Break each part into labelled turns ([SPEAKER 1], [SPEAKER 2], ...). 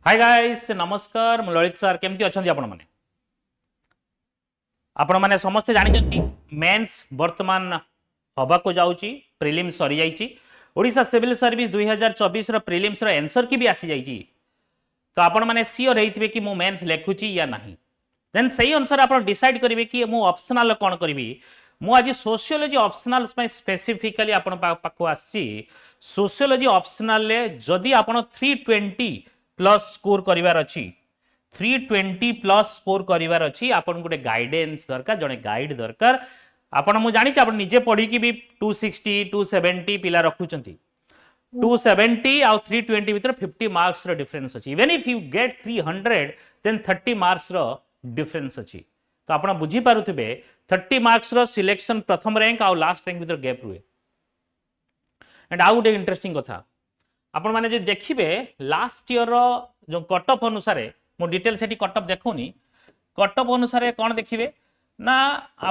[SPEAKER 1] Hi guys नमस्कार मु Lalit sir केमती अछंती आपण माने समस्त जानि मेंस वर्तमान हवा को जाउची प्रीलिम्स सरी जाइची ओडिशा सिविल सर्विस 2024 रो प्रीलिम्स रो आंसर की भी आसी जाइची तो आपण माने सियोर हेइथिबे कि मु मेंस लेखुची या नाही देन सही अनुसार आपण डिसाइड करिवे कि मु ऑप्शनल कोन करबी मु आज सोशियोलॉजी ऑप्शनल स्पेसिफिकली आपण पाखु आसी सोशियोलॉजी ऑप्शनल ले जदी आपण 320 प्लस स्कोर करिवार अछि 320 प्लस स्कोर करिवार अछि आपण गोटे गाइडेंस दरकार जने गाइड दरकार आपण मु जानि आपण निजे पढी कि भी 260 270 पिला रखुचंती 270 आउ 320 भीतर 50 मार्क्स रो डिफरेंस अछि even if you get 300 then 30 marks रो डिफरेंस अछि तो आपण बुझी पारुथिबे 30 मार्क्स रो सिलेक्शन प्रथम रैंक आउ लास्ट रैंक भीतर गैप रुए एंड आउ गोटे इंटरेस्टिंग कथा आपण माने जे देखिबे लास्ट ईयर रो जो कट ऑफ अनुसार मो डिटेल सेठी कट ऑफ देखोनी कट ऑफ अनुसार कोन देखिबे ना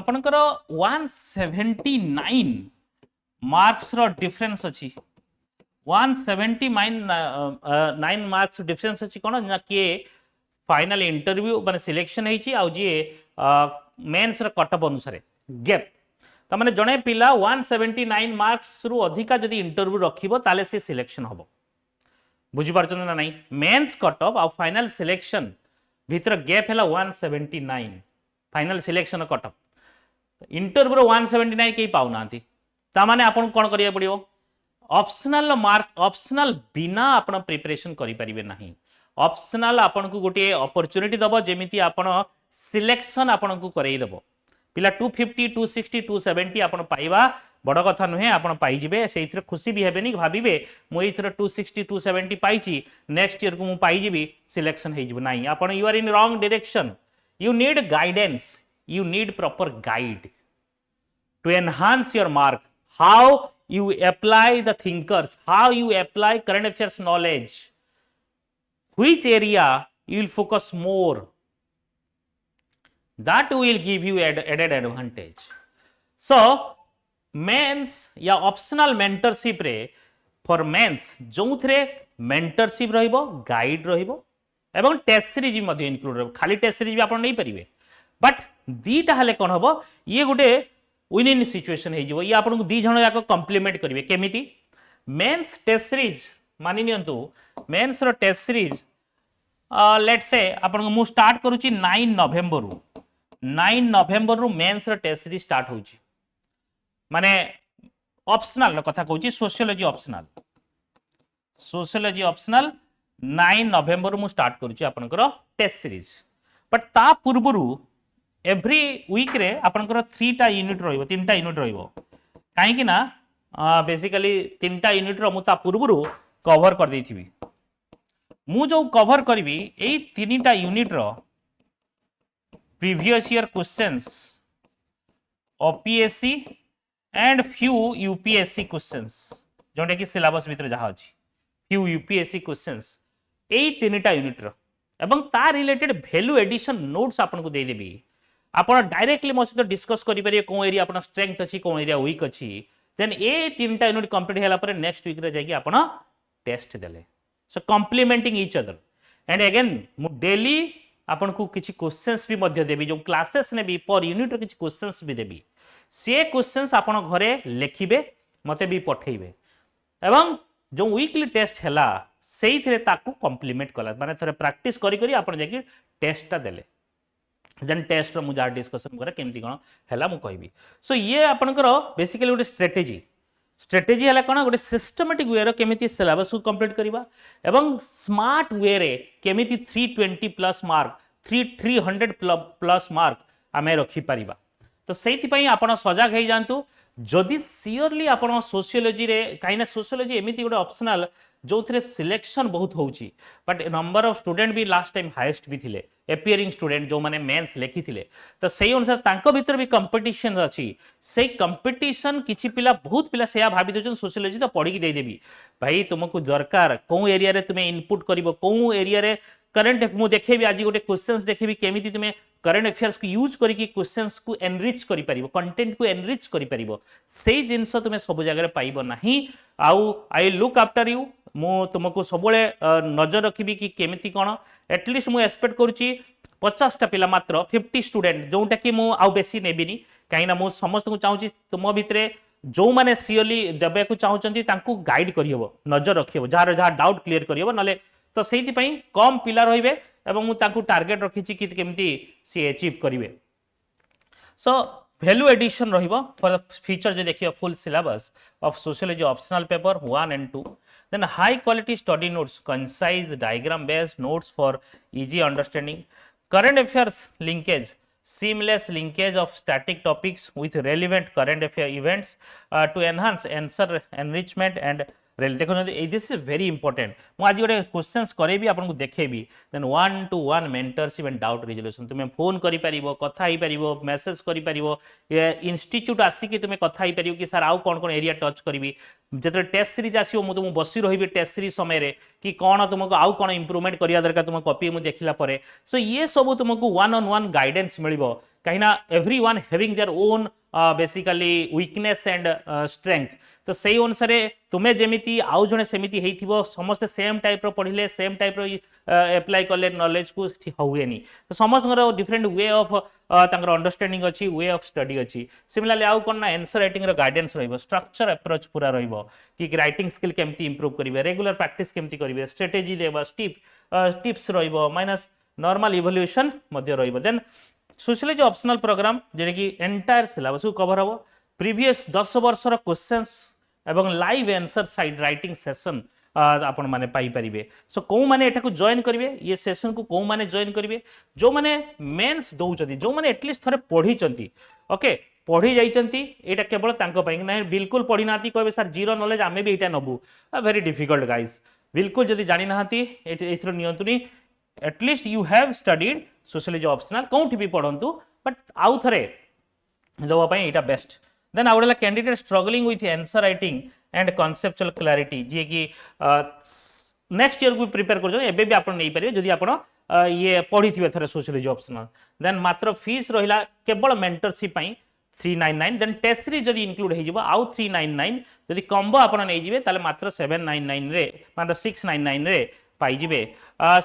[SPEAKER 1] आपनकर 179 मार्क्स रो डिफरेंस अछि 179 मार्क्स डिफरेंस अछि कोन ना के फाइनल इंटरव्यू माने सिलेक्शन हेची आ जे मेंस रो कट ऑफ अनुसार गैप त माने जणे पिला 179 मार्क्स रु अधिका जदी इंटरव्यू रखिबो ताले से सिलेक्शन होबो बुझी पारछन ना नहीं मेंस कट ऑफ आ फाइनल सिलेक्शन भीतर गैप हैला 179 final selection cut off interview 179 के पाउ नांती ता माने आपन कोन करिया पड़ियो ऑप्शनल मार्क ऑप्शनल बिना आपन प्रिपरेशन करि परिबे नाही ऑप्शनल आपन को गोटे अपॉर्चुनिटी दबो जेमिति आपन सिलेक्शन आपन को करई दबो पिला 250 260 270 आपन पाइबा बड़ कथा नुहे आपन पाई जिबे सेइथरे खुशी भी हेबेनी भाबिबे मो एथरे 260 270 पाइची नेक्स्ट ईयर को मु पाई जिबी सिलेक्शन हे जिबो नाही आपन you are in wrong direction you need guidance you need proper guide to enhance your mark how you apply the thinkers how you apply current affairs knowledge which area you will focus more that will give you added advantage so mains या optional mentorship रे for mains जो थे mentorship रहिबो guide रहिबो एवं test series मध्ये include रहिबो खाली टेस्ट सीरीज भी आपण नहीं परिबे बट दीटा हले कोन हबो ये गुटे विन इन सिचुएशन हे जिवो ये आपण को दी जण याको कॉम्प्लीमेंट करिवे केमिति मेंस टेस्ट सीरीज मानि नियंतु मेंस रो टेस्ट सीरीज लेट्स से आपण को मु स्टार्ट करूची 9 नवंबर रु मेंस रो टेस्ट सीरीज स्टार्ट होची माने ऑप्शनल कथा कहूची सोशियोलॉजी ऑप्शनल 9 नवंबर मु स्टार्ट करूची आपनकर टेस्ट सीरीज बट ता पूर्वरु एवरी वीक रे आपनकर 3 टा यूनिट रहइबो 3 टा यूनिट रहइबो काहे कि ना बेसिकली 3 टा यूनिट रो मु ता पूर्वरु कवर कर देथिबी मु जो कवर करबी एई 3 टा यूनिट रो previous year questions OPSC and few UPSC questions जोटा कि सिलेबस भीतर जहाँ अच्छी फ्यू यूपीएससी क्वेश्चंस यही 3 टा यूनिट रो एवं ता रिलेटेड वैल्यू एडिशन नोट्स आपन को दे देबी आपन डायरेक्टली मो सहित डिस्कस करि परिए को एरिया आपन स्ट्रेंथ अछि को एरिया वीक अछि देन ए 3 टा यूनिट कंप्लीट होला पर नेक्स्ट वीक रे जाई कि आपन टेस्ट देले so complementing each other and again मु डेली आपन को किछि क्वेश्चंस भी मध्य देबी जो क्लासेस ने भी पर यूनिट रो किछि क्वेश्चंस भी देबी से क्वेश्चंस आपण घरे लिखिबे मते भी पठेइबे एवं जो वीकली टेस्ट हैला सेही थरे ताकू कॉम्प्लीमेंट कला माने थरे प्रैक्टिस करी करी आपण जाकी टेस्ट ता देले देन टेस्ट रो मु जा डिस्कशन करे केमती कोन हैला मु कहबी सो ये आपनकर बेसिकली गोटे स्ट्रेटेजी हैला कोन गोटे सिस्टमैटिक वे रो केमिति सिलेबस को कंप्लीट करबा एवं स्मार्ट वे रे केमिति 320 प्लस मार्क 300 प्लस मार्क आमे रखी परिबा तो से आपण सजग हो जातु जदि सियोरली आपण सोशियोलॉजी रे कहीं सोशियोलॉजी एमती गोटे ऑप्शनल जो थे सिलेक्शन बहुत होची बट नंबर ऑफ स्टूडेंट भी लास्ट टाइम हाईएस्ट भी थिले एपियरिंग स्टूडेंट जो माने मेंस लेखी थिले तो सही अनुसार तांको भीतर भी कंपटीशन अछि से कंपटीशन किछि पिला बहुत पिला सेया भाबी दउछन सोशियोलॉजी तो पढ़ी दे देबी भाई तुमको दरकार को एरिया रे तुमे इनपुट करिवो को एरिया रे करंट मु देखेबी आज गोटे क्वेश्चंस देखेबी केमिति तुमे करंट अफेयर्स को यूज करके क्वेश्चंस को एनरिच करि परिबो कंटेंट को एनरिच करि परिबो सेही जिंस तुमे सब जगह रे पाइबो नाही आउ आई लुक आफ्टर यू मु तुमको सब नजर रखी कि केमिति कौन एटलिस्ट मु एक्सपेक्ट करुच्ची 50टा पिला मात्र 50 स्टूडेंट जोटा कि मु आउ बेसी नेबिनी कहीं मु समस्त को चाहूँ तुम भितर जो मैंने सीओली देवा चाहूँगी गाइड करहब नजर रखिए जहाँ जहाँ डाउट क्लीयर करहब ना तो से कम पिला रे और टार्गेट रखी कि केमती सी अचीव करेंगे सो वैल्यू एडिशन रहिबो फॉर फ्यूचर जे देखियो full syllabus of sociology optional paper 1 and 2 then high quality study notes concise diagram based notes for easy understanding current affairs linkage seamless linkage of static topics with relevant current affair events to enhance answer enrichment and देखो this is very important मुझे गोटे questions करेबी आपको देखेबी then 1-to-1 mentorship and doubt resolution तुम phone करि परिबो कथा ही परिबो मेसेज करि परिबो इंस्टीट्यूट आसिकी तुम कथा ही परिबो कि सर आउ कोन कोन एरिया टच करबी जते टेस्ट सीरीज आसीओ मु तुम बसी रहिबी टेस्ट सीरीज समय रे कि कोन तुमको आउ कोन इंप्रूवमेंट करिया दरकार तुम कॉपी मु देखिला परे सो ये सब तुमको 1-on-1 गाइडेंस मिलिबो कहिना everyone having their own basically weakness and strength तो से अनुसार तुम्हें जमी आउ जड़े सेमती हो समस्ते सेम टाइप पढ़ले सेम टाइप एप्लाई कले नॉलेज को हुए तो समस्त डिफरेंट वे ऑफ अंडरस्टैंडिंग अच्छी वे ऑफ स्टडी अच्छी सिमिलरली आउ कौन ना आंसर राइटिंग गाइडेंस रहिबो स्ट्रक्चर अप्रोच पूरा रहिबो कि राइटिंग स्किल केमती इंप्रूव करेंगे रेगुलर प्रैक्टिस केमती करेंगे स्ट्रेटेजी देबा टिप्स रहिबो माइनस नॉर्मल इवोल्यूशन मध्य रहिबो देन सोशियोलॉजी ऑप्शनल प्रोग्राम जे कि एंटायर सिलेबस को कवर हबो प्रीवियस 10 वर्षर क्वेश्चंस एवं live answer side writing session आपण माने पाई परिबे सो को माने एटा को जॉइन करिवे ये सेशन को को माने जॉइन करिवे जो माने मेंस दउचंती जो माने एटलीस्ट थरे पढी चंती ओके पढ़ी जाइचंती एटा केवल तांको पई ना बिल्कुल पढ़ी नाती कहबे सर जीरो नॉलेज आमे भी एटा नबु वेरी डिफिकल्ट गाइस बिल्कुल जदी जानि नाहाती एथरो नियंतुनी at least you have studied sociology optional कोठी भी पढंतु बट आउ थरे दवा पई एटा बेस्ट देन आउडला candidate struggling with answer writing and conceptual clarity जे कि नेक्स्ट ईयर को प्रिपेयर कर एबे भी आपण नै परिबे जदी आपण ये पढ़ी थिबे थरे सोशियोलॉजी ऑप्शनल देन मात्र फीस रहिला केवल मेंटरशिप पई 399 देन टेस्ट सीरीज जदी इंक्लूड हे जिवो आउ 399 जदी कॉम्बो आपण नै जिवे ताले मात्र 799 रे मात्र 699 रे पाई जिवे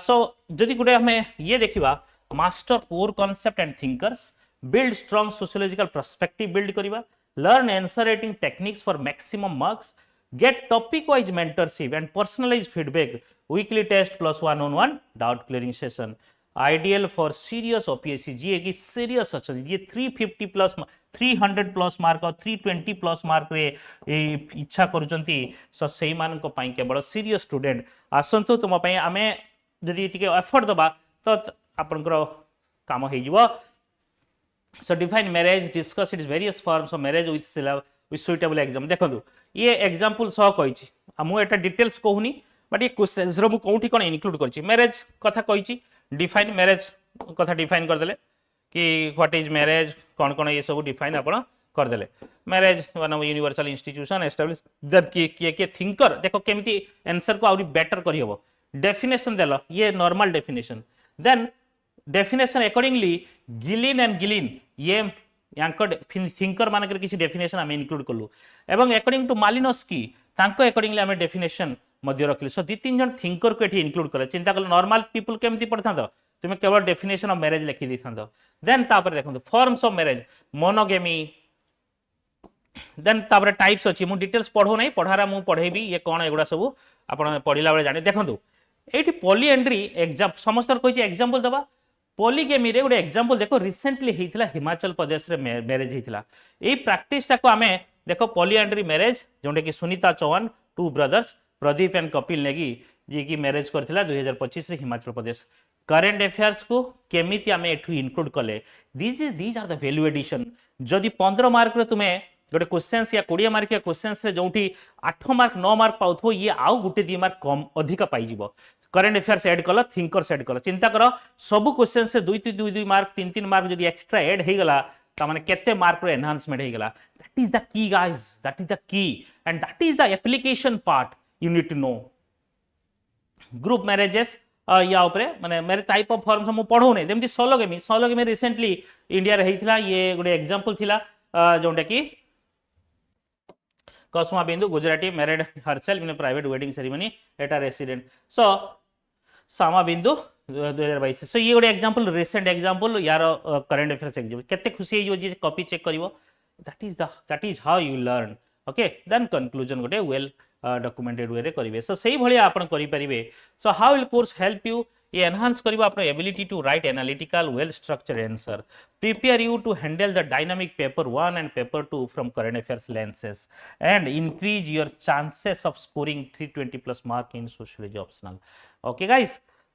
[SPEAKER 1] सो जदी गुटे हमें ये देखिबा master core concept and thinkers build strong sociological perspective build करिबा learn answer writing techniques for maximum marks get topic wise mentorship and personalized feedback weekly test plus one-on-one doubt clearing session ideal for serious OPSC जी की serious अच्छा ये 350 plus 300 plus mark और 320 plus mark रे इच्छा करूचंती सो सेही मान को पाई केवल serious student आसंतु तुम पाई आमे जदी टिके एफर्ट दबा तो आपनकर काम हे जिवो So define marriage, discuss its various forms of marriage with suitable exam. देखो ये एग्जांपल सह कहिछि मु एटा डिटेल्स कहूनी बट ये क्वेश्चंस रो मु कोठी कोन इंक्लूड करछि मैरिज कथा कहिछि डिफाइन मैरिज कथा डिफाइन कर देले कि व्हाट इज मैरिज कोन कोन ये सब डिफाइन आपण कर देले marriage one of universal institution establish that के थिंकर देखो केमिति आंसर को आउरी बेटर करि हबो डेफिनेशन देलो ये normal definition then definition accordingly गिलिन एंड गिलिन ये थिंकर मानकर किसी डेफिनेशन आम इनक्लूड कलु एवं अकॉर्डिंग टू मालिनोस्की तांको अकॉर्डिंगली आम डेफिनेशन मध्य रखिलु सो दी तीन जन थिंकर को एठी इनक्लूड कले चिंता कल नॉर्मल पीपल केमती पढ़थांत तुम केवल डेफिनेशन ऑफ मैरिज लिखि दिथांत देन तापर देखंतु forms of marriage monogamy then तापर टाइप्स अछि मु डिटेल्स पढो नै पढारा मु पढेबी ये कोन एगुडा सब आपण पढिला बेले जानि देखंतु एठी पॉलीएंड्री एग्जाम समस्त कहिछि एग्जांपल दबा पॉलीगेमी रे गोटे एग्जांपल देखो रिसेंटली हेइथिला हिमाचल प्रदेश रे मैरिज हेइथिला एई प्रैक्टिस टाको आमे देखो पॉलीएंड्री मैरिज जोंडे कि Sunita Chauhan two brothers Pradeep and Kapil Negi जे कि मैरिज करथिला 2025 रे हिमाचल प्रदेश करेंट अफेयर्स को केमिति आमे एठु इंक्लूड कले these are the value addition जदि 15 मार्क रे तुमे गोटे क्वेश्चंस या 20 मार्क या क्वेश्चंस रे जोंठी 8 मार्क 9 मार्क पाउथो ये आउ गुटे 2 मार्क कम अधिका पाई जिवो करेंट अफेयर्स ऐड कल थिंकर्स ऐड कल चिंता कर सब क्वेश्चन से 2 मार्क 3 मार्क जदि एक्स्ट्रा ऐड हे गला त माने केते मार्क रो एनहांसमेंट हे गला that is the key guys that is the key and that is the application part you need to know group marriages या ऊपर माने मेरे टाइप ऑफ फॉर्म्स हम पढो नै जेमति सोलोगेमी रिसेंटली इंडिया रे हेइथिला ये गोटे एग्जांपल थिला जोंटा कि कसमा बिंदु Gujarati married herself in a private wedding ceremony at a resident. So सामा बिंदु 2022. सो ये गोटे एग्जांपल रिसेंट एग्जांपल यार करंट अफेयर्स एग्जांपल केते खुशी हो जे कॉपी चेक करिवो that is how you learn. Okay then conclusion गोटे वेल डॉक्यूमेंटेड वे रे करिवे. सो सेही भलिया आपण करि परिबे. So how will course help you ये एनहांस करिवो आपन ability to write analytical well structured answer, prepare you to handle the dynamic paper 1 and paper 2 from current affairs lenses and increase your chances of scoring 320 plus mark in sociology optional. Okay guys,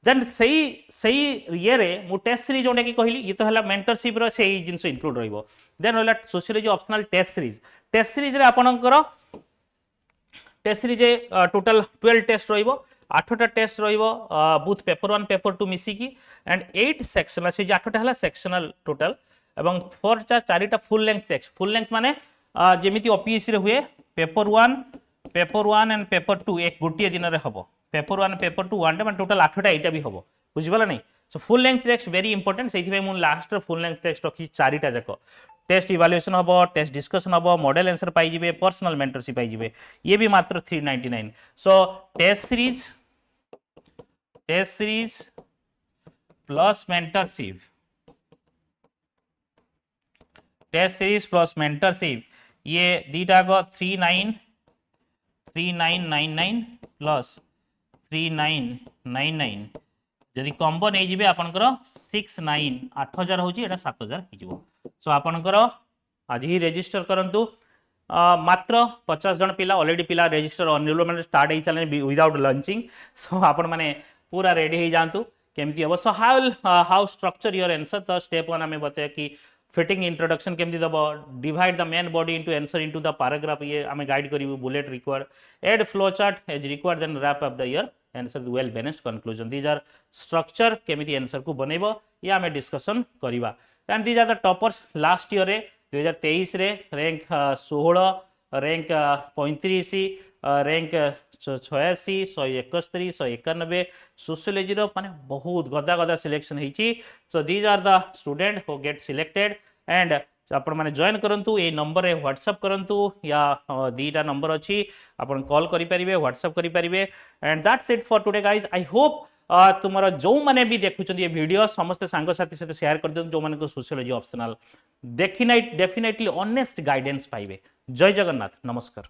[SPEAKER 1] then सही ये रे मु test series जोटा कि कहली ये तो हला मेंटरशिप रो सही जिंस इंक्लूड रहइबो. देन होला सोशियोलॉजी ऑप्शनल टेस्ट सीरीज रे आपनकर टेस्ट सीरीज टोटल 12 टेस्ट रहइबो, 8टा टेस्ट रहइबो बोथ पेपर 1 पेपर 2 मिसी की एंड 8 सेक्शनल से 8टा हला सेक्शनल टोटल एवं 4टा full length text. Full length माने जेमिति ओपीएससी रे हुए पेपर 1 एंड पेपर 2 एक गोटिए दिन रे हबो. पेपर 1 पेपर 2 वन मैंने टोटल 8टा एटा भी हम बुझिपाला नहीं. So full length text very important से मुझे लास्ट फुल लेंथ टेक्स्ट रखी 4टा जाक टेस्ट इवाल्युएशन हम टेस्ट डिस्कशन हम मॉडल आंसर पाइबे पर्सनल मेंटरशिप पाइबे ये भी मात्र 399. सो टेस्ट सीरीज प्लस मेंटरशिप ये दीटा को 3999 प्लस 3999 जदि कॉम्बो नहीं जिबे आपनकर 69 8000 होची एटा 7000 हिजबो. सो आपनकर आज ही रजिस्टर करंतु मात्र 50 जन पिला ऑलरेडी पिला रजिस्टर एनरोलमेंट स्टार्ट हो चले विदाउट लॉन्चिंग. सो आपण माने पूरा रेडी हो जांतु केमती हम. So how structure your answer. तो स्टेप 1 हमें बताया कि फिटिंग इंट्रोडक्शन केमती दबो, divide the main body into answer into the paragraph ये हमें गाइड करिवु, bullet required, add flow chart as required, then wrap up the your answer well balanced conclusion. These are structure केमती answer को बनैबो ये हमें डिस्कशन करिवा. And these are the toppers last year रे 2023 रे रैंक 16, रैंक 35, रैंक 86, 171, 191 सोशियोलॉजी रो माने बहुत गदा सिलेक्शन होईची. So these are the student who get selected and आपण माने जॉइन करंतु ए नंबर रे व्हाट्सएप करंतु या दीटा नंबर अछि आपण कॉल करि परिबे व्हाट्सएप करि परिबे. And that's it for today guys. I hope तुमरा जो माने भी देखुछन ये वीडियो समस्त सांग साथी साथे शेयर कर देन जो माने को सोशियोलॉजी ऑप्शनल देखिनाइ डेफिनेटली ऑनेस्ट गाइडेंस पाइबे. जय जगन्नाथ, नमस्कार.